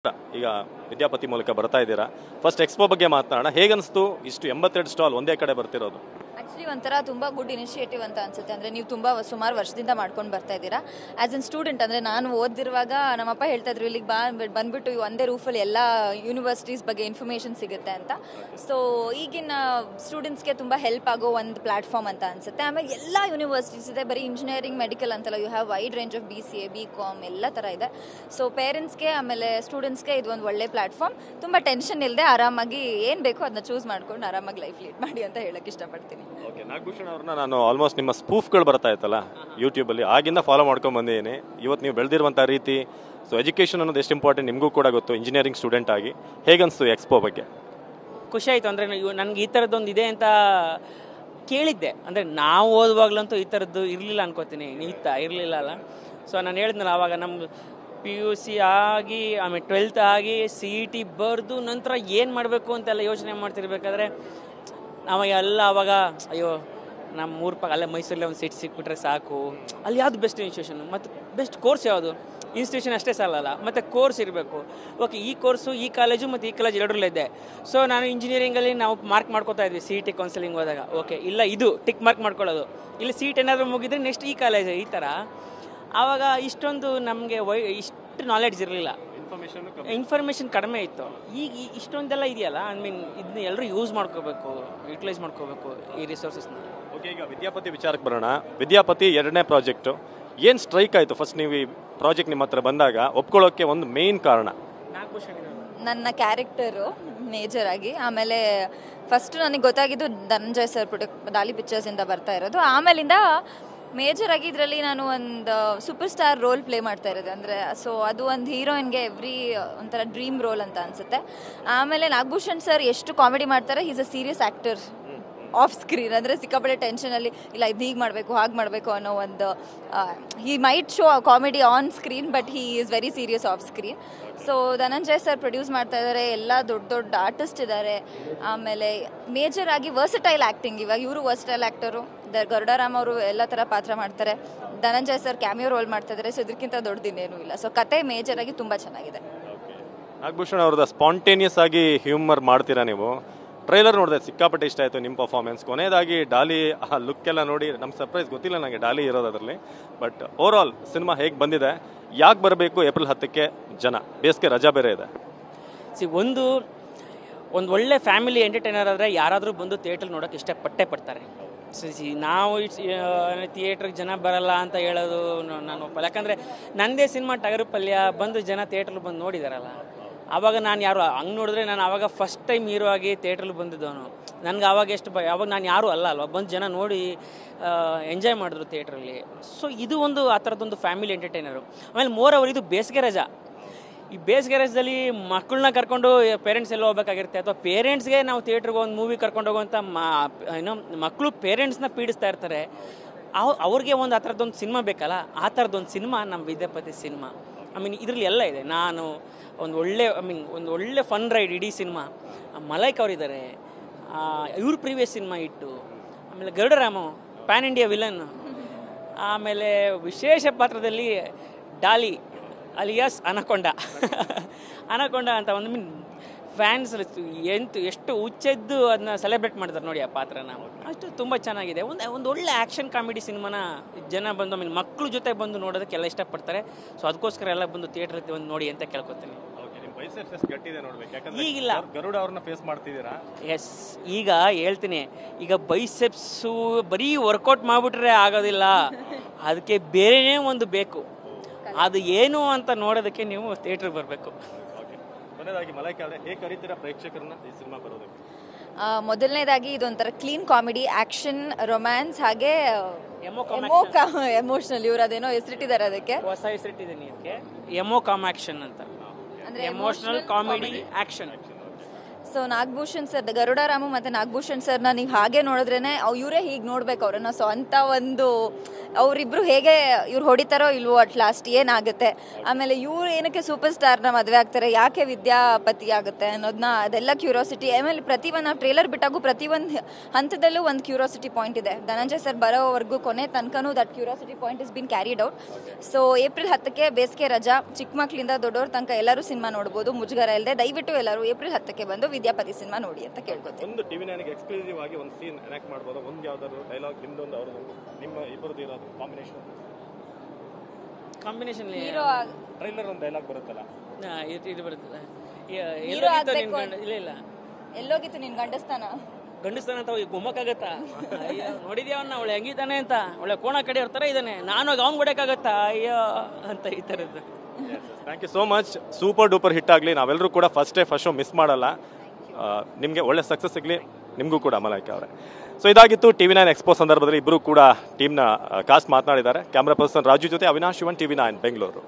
ಈಗ ವಿದ್ಯಾಪತಿ ಮೂಲಕ ಬರ್ತಾ ಇದ್ದೀರಾ. ಫಸ್ಟ್ ಎಕ್ಸ್ಪೋ ಬಗ್ಗೆ ಮಾತನಾಡೋಣ. ಹೇಗನ್ನಿಸ್ತು ಇಷ್ಟು 82 ಸ್ಟಾಲ್ ಒಂದೇ ಕಡೆ ಬರ್ತಿರೋದು? ಆ್ಯಕ್ಚುಲಿ ಒಂಥರ ತುಂಬ ಗುಡ್ ಇನಿಷಿಯೇಟಿವ್ ಅಂತ ಅನ್ಸುತ್ತೆ. ಅಂದರೆ ನೀವು ತುಂಬ ಸುಮಾರು ವರ್ಷದಿಂದ ಮಾಡ್ಕೊಂಡು ಬರ್ತಾ ಇದ್ದೀರಾ. ಆ್ಯಸ್ ಎನ್ ಸ್ಟೂಡೆಂಟ್ ಅಂದರೆ ನಾನು ಓದಿರುವಾಗ ನಮ್ಮಪ್ಪ ಹೇಳ್ತಾ ಇದ್ರು ಇಲ್ಲಿಗೆ ಬಂದ್ಬಿಟ್ಟು ಒಂದೇ ರೂಫಲ್ಲಿ ಎಲ್ಲ ಯೂನಿವರ್ಸಿಟೀಸ್ ಬಗ್ಗೆ ಇನ್ಫಾರ್ಮೇಷನ್ ಸಿಗುತ್ತೆ ಅಂತ. ಸೊ ಈಗಿನ ಸ್ಟೂಡೆಂಟ್ಸ್ಗೆ ತುಂಬ ಹೆಲ್ಪ್ ಆಗೋ ಒಂದು ಪ್ಲಾಟ್ಫಾರ್ಮ್ ಅಂತ ಅನ್ಸುತ್ತೆ. ಆಮೇಲೆ ಎಲ್ಲ ಯೂನಿವರ್ಸಿಟೀಸ್ ಇದೆ, ಬರೀ ಇಂಜಿನಿಯರಿಂಗ್ ಮೆಡಿಕಲ್ ಅಂತಲ್ಲ, you have wide range of BCA BCom ಎಲ್ಲ ಥರ ಇದೆ. ಸೊ ಪೇರೆಂಟ್ಸ್ಗೆ ಆಮೇಲೆ ಸ್ಟೂಡೆಂಟ್ಸ್ಗೆ ಇದು ಒಂದು ಒಳ್ಳೆ ಪ್ಲಾಟ್ಫಾರ್ಮ್. ತುಂಬ ಟೆನ್ಷನ್ ಇಲ್ಲದೆ ಆರಾಮಾಗಿ ಏನು ಬೇಕೋ ಅದನ್ನ ಚೂಸ್ ಮಾಡ್ಕೊಂಡು ಆರಾಮಾಗಿ ಲೈಫ್ ಲೀಡ್ ಮಾಡಿ ಅಂತ ಹೇಳಕ್ಕೆ ಇಷ್ಟಪಡ್ತೀನಿ. ಓಕೆ, ನಾಗಭೂಷಣ್ ಅವ್ರನ್ನ ನಾನು ಆಲ್ಮೋಸ್ಟ್ ನಿಮ್ಮ ಸ್ಪೂಫ್ಗಳು ಬರ್ತಾ ಇತ್ತಲ್ಲ ಯೂಟ್ಯೂಬಲ್ಲಿ, ಆಗಿಂದ ಫಾಲೋ ಮಾಡ್ಕೊಂಡು ಬಂದಿದ್ದೀನಿ. ಇವತ್ತು ನೀವು ಬೆಳೆದಿರುವಂಥ ರೀತಿ, ಸೊ ಎಜುಕೇಷನ್ ಅನ್ನೋದು ಎಷ್ಟು ಇಂಪಾರ್ಟೆಂಟ್ ನಿಮಗೂ ಕೂಡ ಗೊತ್ತು, ಇಂಜಿನಿಯರಿಂಗ್ ಸ್ಟೂಡೆಂಟ್ ಆಗಿ. ಹೇಗನ್ನಿಸ್ತು ಎಕ್ಸ್ಪೋ ಬಗ್ಗೆ? ಖುಷಿ ಆಯಿತು. ಅಂದರೆ ನನಗೆ ಈ ಥರದ್ದೊಂದು ಇದೆ ಅಂತ ಕೇಳಿದ್ದೆ. ಅಂದರೆ ನಾವು ಓದುವಾಗ್ಲಂತೂ ಈ ಥರದ್ದು ಇರಲಿಲ್ಲ ಅನ್ಕೋತೀನಿ, ಇರಲಿಲ್ಲ ಅಲ್ಲ. ಸೊ ನಾನು ಹೇಳಿದ್ನಲ್ಲ ಆವಾಗ ನಮ್ಗೆ PUC ಆಗಿ ಆಮೇಲೆ 12th ಆಗಿ CET ಬರೆದು ನಂತರ ಏನು ಮಾಡಬೇಕು ಅಂತೆಲ್ಲ ಯೋಚನೆ ಮಾಡ್ತಿರ್ಬೇಕಾದ್ರೆ ನಾವೆಲ್ಲ ಆವಾಗ ಅಯ್ಯೋ ನಮ್ಮ ಊರ ಪಕ್ಕ ಅಲ್ಲೇ ಮೈಸೂರಲ್ಲಿ ಒಂದು ಸೀಟ್ ಸಿಕ್ಬಿಟ್ರೆ ಸಾಕು, ಅಲ್ಲಿ ಯಾವುದು ಬೆಸ್ಟ್ ಇನ್ಸ್ಟಿಟ್ಯೂಷನ್ ಮತ್ತು ಬೆಸ್ಟ್ ಕೋರ್ಸ್ ಯಾವುದು, ಇನ್ಸ್ಟಿಟ್ಯೂಷನ್ ಅಷ್ಟೇ ಸಾಲಲ್ಲ ಮತ್ತು ಕೋರ್ಸ್ ಇರಬೇಕು. ಓಕೆ, ಈ ಕೋರ್ಸು ಈ ಕಾಲೇಜು ಮತ್ತು ಈ ಕಾಲೇಜ್ ಎರಡರಲ್ಲೇ ಇದೆ. ಸೊ ನಾನು ಇಂಜಿನಿಯರಿಂಗಲ್ಲಿ ನಾವು ಮಾರ್ಕ್ ಮಾಡ್ಕೋತಾ ಇದ್ವಿ CET ಕೌನ್ಸಿಲಿಂಗ್ ಹೋದಾಗ. ಓಕೆ, ಇಲ್ಲ ಇದು ಟಿಕ್ ಮಾರ್ಕ್ ಮಾಡ್ಕೊಳ್ಳೋದು, ಇಲ್ಲಿ ಸೀಟ್ ಏನಾದರೂ ಮುಗಿದ್ರೆ ನೆಕ್ಸ್ಟ್ ಈ ಕಾಲೇಜ್, ಈ ಥರ. ಆವಾಗ ಇಷ್ಟೊಂದು ನಮಗೆ ಇಷ್ಟು ನಾಲೆಡ್ಜ್ ಇರಲಿಲ್ಲ, ಇನ್ಫಾರ್ಮೇಷನ್ ಕಡಿಮೆ ಇತ್ತು. ಈಗ ಇಷ್ಟೊಂದೆಲ್ಲ ಇದೆಯಲ್ಲ, ಐ ಮೀನ್ ಇದನ್ನ ಎಲ್ಲರೂ ಯೂಸ್ ಮಾಡ್ಕೋಬೇಕು, ಯೂಟಿಲೈಸ್ ಮಾಡ್ಕೋಬೇಕು ಈ ರಿಸೋರ್ಸಸ್ನ. ಓಕೆ, ಈಗ ವಿದ್ಯಾಪತಿ ವಿಚಾರಕ್ಕೆ ಬರೋಣ. ವಿದ್ಯಾಪತಿ 2ನೇ ಪ್ರಾಜೆಕ್ಟು ಏನು ಸ್ಟ್ರೈಕ್ ಆಯಿತು ಫಸ್ಟ್ ನೀವು ಈ ಪ್ರಾಜೆಕ್ಟ್ ನಿಮ್ಮ ಹತ್ರ ಬಂದಾಗ ಒಪ್ಕೊಳ್ಳೋಕ್ಕೆ ಒಂದು ಮೇನ್ ಕಾರಣ? ನನ್ನ ಕ್ಯಾರೆಕ್ಟರು ಮೇಜರ್ ಆಗಿ. ಆಮೇಲೆ ಫಸ್ಟು ನನಗೆ ಗೊತ್ತಾಗಿದ್ದು ಧನಂಜಯ್ ಸರ್ ಡಾಲಿ ಪಿಕ್ಚರ್ಸಿಂದ ಬರ್ತಾ ಇರೋದು. ಆಮೇಲಿಂದ ಮೇಜರ್ ಆಗಿ ಇದರಲ್ಲಿ ನಾನು ಒಂದು ಸೂಪರ್ ಸ್ಟಾರ್ ರೋಲ್ ಪ್ಲೇ ಮಾಡ್ತಾ ಇರೋದು. ಅಂದರೆ ಸೊ ಅದು ಒಂದು ಹೀರೋಯಿನ್ಗೆ ಒಂಥರ ಡ್ರೀಮ್ ರೋಲ್ ಅಂತ ಅನಿಸುತ್ತೆ. ಆಮೇಲೆ ನಾಗಭೂಷಣ್ ಸರ್ ಎಷ್ಟು ಕಾಮಿಡಿ ಮಾಡ್ತಾರೆ, is a serious actor off screen. ಅಂದರೆ ಸಿಕ್ಕಾಪಟ್ಟೆ ಟೆನ್ಷನಲ್ಲಿ ಇಲ್ಲ ಇದು ಹೀಗೆ ಮಾಡಬೇಕು ಹಾಗೆ ಮಾಡಬೇಕು ಅನ್ನೋ ಒಂದು he might show comedy on screen but he is very serious off screen. So Dhananjay sir produce ಮಾಡ್ತಾ ಇದ್ದಾರೆ, ಎಲ್ಲ ದೊಡ್ಡ ದೊಡ್ಡ ಆರ್ಟಿಸ್ಟ್ ಇದ್ದಾರೆ. ಆಮೇಲೆ ಮೇಜರ್ ಆಗಿ ವರ್ಸಟೈಲ್ ಆ್ಯಕ್ಟಿಂಗ್, ಇವಾಗ ಇವರು ವರ್ಸಟೈಲ್ ಆ್ಯಕ್ಟರು, ಗರುಡರಾಮ್ ಅವರು ಎಲ್ಲ ಥರ ಪಾತ್ರ ಮಾಡ್ತಾರೆ. ಧನಂಜಯ್ ಸರ್ ಕ್ಯಾಮಿಯೋ ರೋಲ್ ಮಾಡ್ತಾ ಇದ್ದಾರೆ. ಸೊ ಇದಕ್ಕಿಂತ ದೊಡ್ಡದಿನ್ನೇನೂ ಇಲ್ಲ. ಸೊ ಕತೆ ಮೇಜರ್ ಆಗಿ ತುಂಬ ಚೆನ್ನಾಗಿದೆ. ನಾಗಭೂಷಣ್ ಅವ್ರದ್ದು ಸ್ಪಾಂಟೇನಿಯಸ್ ಆಗಿ ಹ್ಯೂಮರ್ ಮಾಡ್ತೀರಾ ನೀವು. ಟ್ರೈಲರ್ ನೋಡಿದೆ, ಸಿಕ್ಕಾಪಟ್ಟೆ ಇಷ್ಟ ಆಯಿತು ನಿಮ್ಮ ಪರ್ಫಾರ್ಮೆನ್ಸ್. ಕೊನೆಯದಾಗಿ ಡಾಲಿ ಆ ಲುಕ್ ಎಲ್ಲ ನೋಡಿ ನಮ್ಮ ಸರ್ಪ್ರೈಸ್, ಗೊತ್ತಿಲ್ಲ ನನಗೆ ಡಾಲಿ ಇರೋದು ಅದರಲ್ಲಿ. ಬಟ್ ಓವರ್ ಆಲ್ ಸಿನಿಮಾ ಹೇಗೆ ಬಂದಿದೆ, ಯಾಕೆ ಬರಬೇಕು ಏಪ್ರಿಲ್ 10ಕ್ಕೆ ಜನ, ಬೇಸಿಗೆ ರಜಾ ಬೇರೆ ಇದೆ. ಒಂದು ಒಳ್ಳೆ ಫ್ಯಾಮಿಲಿ ಎಂಟರ್ಟೈನರ್ ಆದರೆ ಯಾರಾದರೂ ಬಂದು ಥಿಯೇಟ್ರ್ ನೋಡೋಕೆ ಇಷ್ಟಪಟ್ಟೇ ಪಡ್ತಾರೆ. ನಾವು ಥಿಯೇಟ್ರಿಗೆ ಜನ ಬರಲ್ಲ ಅಂತ ಹೇಳೋದು ನಾನು ಒಪ್ಪಲ್ಲ. ಯಾಕಂದರೆ ನನ್ನದೇ ಸಿನಿಮಾ ಟಗರು ಪಲ್ಯ ಬಂದು ಜನ ಥಿಯೇಟ್ರಲ್ಲಿ ಬಂದು ನೋಡಿದಾರಲ್ಲ. ಆವಾಗ ನಾನು ಯಾರು ಹಂಗೆ ನೋಡಿದ್ರೆ ನಾನು ಆವಾಗ ಫಸ್ಟ್ ಟೈಮ್ ಹೀರೋ ಆಗಿ ಥಿಯೇಟ್ರಲ್ಲಿ ಬಂದಿದ್ದವನು. ನನಗೆ ಆವಾಗ ಎಷ್ಟು ಆವಾಗ ನಾನು ಯಾರೂ ಅಲ್ವಾ, ಬಂದು ಜನ ನೋಡಿ ಎಂಜಾಯ್ ಮಾಡಿದ್ರು ಥಿಯೇಟ್ರಲ್ಲಿ. ಸೊ ಇದು ಒಂದು ಆ ಥರದ್ದೊಂದು ಫ್ಯಾಮಿಲಿ ಎಂಟರ್ಟೈನರು. ಆಮೇಲೆ ಮೋರವರು ಇದು ಬೇಸಿಗೆ ರಜಾ. ಈ ಬೇಸಿಗೆ ರಜದಲ್ಲಿ ಮಕ್ಕಳನ್ನ ಕರ್ಕೊಂಡು ಪೇರೆಂಟ್ಸ್ ಎಲ್ಲ ಹೋಗ್ಬೇಕಾಗಿರುತ್ತೆ, ಅಥವಾ ಪೇರೆಂಟ್ಸ್ಗೆ ನಾವು ಥಿಯೇಟ್ರಿಗೆ ಒಂದು ಮೂವಿ ಕರ್ಕೊಂಡು ಹೋಗುವಂಥ ಮಕ್ಕಳು ಪೇರೆಂಟ್ಸ್ನ ಪೀಡಿಸ್ತಾ ಇರ್ತಾರೆ. ಅವ್ರಿಗೆ ಒಂದು ಆ ಥರದ್ದೊಂದು ಸಿನಿಮಾ ಬೇಕಲ್ಲ, ಆ ಥರದ್ದೊಂದು ಸಿನಿಮಾ ನಮ್ಮ ವಿದ್ಯಾಪತಿ ಸಿನಿಮಾ. ಐ ಮೀನ್ ಇದರಲ್ಲಿ ಎಲ್ಲ ಇದೆ. ನಾನು ಒಂದು ಒಳ್ಳೆ ಫನ್ ರೈಡ್ ಇಡೀ ಸಿನಿಮಾ. ಮಲೈಕ್ ಅವರಿದ್ದಾರೆ, ಇವ್ರ ಪ್ರೀವಿಯಸ್ ಸಿನಿಮಾ ಇಟ್ಟು, ಆಮೇಲೆ ಗರುಡರಾಮು ಪ್ಯಾನ್ ಇಂಡಿಯಾ ವಿಲನ್, ಆಮೇಲೆ ವಿಶೇಷ ಪಾತ್ರದಲ್ಲಿ ಡಾಲಿ ಅಲಿಯಾಸ್ ಅನಕೊಂಡ ಅಂತ ಒಂದು ಫ್ಯಾನ್ಸ್ ಎಷ್ಟು ಹುಚ್ಚೆದ್ದು ಅದನ್ನ ಸೆಲೆಬ್ರೇಟ್ ಮಾಡಿದ್ದಾರೆ ನೋಡಿ ಆ ಪಾತ್ರನ. ಅಷ್ಟು ತುಂಬ ಚೆನ್ನಾಗಿದೆ. ಒಂದು ಒಳ್ಳೆ ಆ್ಯಕ್ಷನ್ ಕಾಮಿಡಿ ಸಿನಿಮಾನ ಜನ ಬಂದು ಮಕ್ಕಳ ಜೊತೆ ಬಂದು ನೋಡೋದಕ್ಕೆಲ್ಲ ಇಷ್ಟಪಡ್ತಾರೆ. ಸೊ ಅದಕ್ಕೋಸ್ಕರ ಎಲ್ಲ ಬಂದು ಥಿಯೇಟ್ರ್ ಬಂದು ನೋಡಿ ಅಂತ ಕೇಳ್ಕೊತೀನಿ. ಈಗಿಲ್ಲ, ಗರುಡ ಅವ್ರನ್ನ ಫೇಸ್ ಮಾಡ್ತಿದ್ದೀರಾ? ಎಸ್, ಈಗ ಹೇಳ್ತೀನಿ, ಈಗ ಬೈಸೆಪ್ಸು ಬರೀ ವರ್ಕೌಟ್ ಮಾಡಿಬಿಟ್ರೆ ಆಗೋದಿಲ್ಲ, ಅದಕ್ಕೆ ಬೇರೆನೇ ಒಂದು ಬೇಕು. ಅದು ಏನು ಅಂತ ನೋಡೋದಕ್ಕೆ ನೀವು ಥಿಯೇಟ್ರಿಗೆ ಬರಬೇಕು. ಮೊದಲನೇದಾಗಿ ಇದೊಂಥರ ಕ್ಲೀನ್ ಕಾಮಿಡಿ, ಆಕ್ಷನ್, ರೊಮ್ಯಾನ್ಸ್, ಹಾಗೆ ಎಮೋಷನಲ್. ಇವ್ರು ಅದೇನೋ ಹೆಸರಿಟ್ಟಿದ್ದಾರೆ, ಅದಕ್ಕೆ ಹೊಸ ಹೆಸರಿಟ್ಟಿದ್ದೀನಿ, ಅದಕ್ಕೆ ಎಮೋಕಾಮ್ ಆಕ್ಷನ್ ಅಂತ, ಅಂದ್ರೆ emotional comedy action. So Nagabhushan sir, Garudaramu ಮತ್ತು ನಾಗಭೂಷಣ್ ಸರ್ನ ನೀವು ಹಾಗೆ ನೋಡಿದ್ರೇ ಇವರೇ ಹೀಗೆ ನೋಡ್ಬೇಕು ಅವ್ರನ್ನ. ಸೊ ಅಂಥ ಒಂದು ಅವರಿಬ್ರು ಹೇಗೆ ಇವ್ರು ಹೊಡಿತಾರೋ ಇಲ್ವೋ ಅಟ್ ಲಾಸ್ಟ್ ಏನಾಗುತ್ತೆ, ಆಮೇಲೆ ಇವ್ರು ಏನಕ್ಕೆ ಸೂಪರ್ ಸ್ಟಾರ್ನ ಮದುವೆ ಆಗ್ತಾರೆ, ಯಾಕೆ ವಿದ್ಯಾಪತಿ ಆಗುತ್ತೆ ಅನ್ನೋದನ್ನ ಅದೆಲ್ಲ ಕ್ಯೂರಿಯಾಸಿಟಿ. ಆಮೇಲೆ ಪ್ರತಿಯೊಂದು ನಾವು ಟ್ರೇಲರ್ ಬಿಟ್ಟಾಗೂ ಪ್ರತಿಯೊಂದು ಹಂತದಲ್ಲೂ ಒಂದು ಕ್ಯೂರಿಯಾಸಿಟಿ ಪಾಯಿಂಟ್ ಇದೆ. ಧನಂಜಯ್ ಸರ್ ಬರೋವರೆಗೂ ಕೊನೆ ತನಕನೂ that curiosity point is been carried out. So April 10ಕ್ಕೆ ಬೇಸಿಗೆ ರಜಾ, ಚಿಕ್ಕ ಮಕ್ಕಳಿಂದ ದೊಡ್ಡವ್ರ ತನಕ ಎಲ್ಲರೂ ಸಿನಿಮಾ ನೋಡ್ಬೋದು ಮುಜುಗರ ಇಲ್ಲದೆ. ದಯವಿಟ್ಟು ಎಲ್ಲರೂ ಏಪ್ರಿಲ್ 10ಕ್ಕೆ ಬಂದು ವಿದ್ಯಾಪತಿ ಸಿನಿಮಾ ನೋಡಿ ಅಂತ ಕೇಳ್ಕೊತೀನಿ. ಒಂದು ಟಿವಿ ನೈನ್ಗೆ ಎಕ್ಸ್ಕ್ಲೂಸಿವ್ ಆಗಿ ಒಂದು ಸೀನ್ ಎನಾಕ್ಟ್ ಮಾಡ್ಬೋದು, ಒಂದು ಯಾವ್ದಾದ್ರು ಡೈಲಾಗ್ ನಿಮ್ದೊಂದು ಅವ್ರದ್ದು ನಿಮ್ಮ ಇಬ್ಬರದ್ದು ಇರೋದು ಕಾಂಬಿನೇಷನ್ ಹೀರೋ ಟ್ರೈಲರ್ ಒಂದು ಡೈಲಾಗ್ ಬರುತ್ತಲ್ಲ, ಇದು ಬರ್ತದೆ. ಹೀರೋ ಆಗ್ಬೇಕು. ಇಲ್ಲ ಇಲ್ಲ ಎಲ್ಲೋಗಿತ್ತು ನಿನ್ ಗಂಡಸ್ತಾನ? ಗಂಡಸ್ತಾನ ಅಂತ ಗುಮ್ಮಕ್ಕಾಗತ್ತಾ? ನೋಡಿದ್ಯಾವನ್ನ ಅವಳು ಹೆಂಗಿದ್ದಾನೆ ಅಂತ, ಒಳ್ಳೆ ಕೋಣ ಕಡೆ ಇರ್ತಾರೆ ಇದ್ದಾನೆ, ನಾನು ಅವ್ನು ಹೊಡೆಯಕ್ಕಾಗತ್ತಾ ಅಯ್ಯೋ ಅಂತ ಈ ಥರದ್ದು. Thank you so much. Super duper hit ಆಗಲಿ. ನಾವೆಲ್ಲರೂ ಕೂಡ ಫಸ್ಟ್ ಶೋ ಮಿಸ್ ಮಾಡಲ್ಲ. ನಿಮಗೆ ಒಳ್ಳೆ ಸಕ್ಸಸ್ ಸಿಗಲಿ ನಿಮಗೂ ಕೂಡ ಮಲೈಕಾ ಅವರೇ. ಸೊ ಇದಾಗಿತ್ತು TV9 ಎಕ್ಸ್ಪೋ ಸಂದರ್ಭದಲ್ಲಿ ಇಬ್ಬರು ಕೂಡ ಟೀಮ್ನ ಕಾಸ್ಟ್ ಮಾತನಾಡಿದ್ದಾರೆ. ಕ್ಯಾಮ್ರಾ ಪರ್ಸನ್ ರಾಜು ಜೊತೆ ಅವಿನಾಶ್ ಶಿವನ್, TV9 ಬೆಂಗಳೂರು.